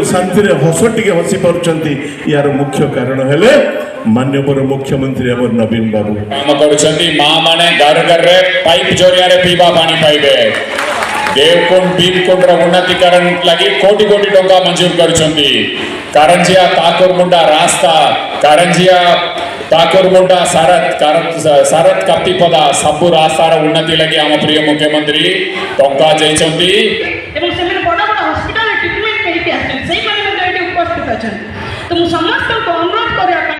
शांति हस टे हसी पार्टी यार मुख्य कारण है माननीय मुख्यमंत्री आम नवीन बाबू काम कर घर घर पाइप जरिया पीवा पानी पाइबे देवकुंड भीमकुंड उन्नतीकरण लगी कोटी कोटी टंका मंजूर करछंती कारंजिया ताकुरमुंडा रास्ता कारंजिया ताकुरमुंडा सारत कप्तिपदा सबु रास्तार उन्नति लगी आम प्रिय मुख्यमंत्री टंका जाइछंती एवं से मेरे बड़ा बड़ा हॉस्पिटल ट्रीटमेंट करिके आछन सेही माने उपस्थित अछन तो समस्त को अनुरोध कर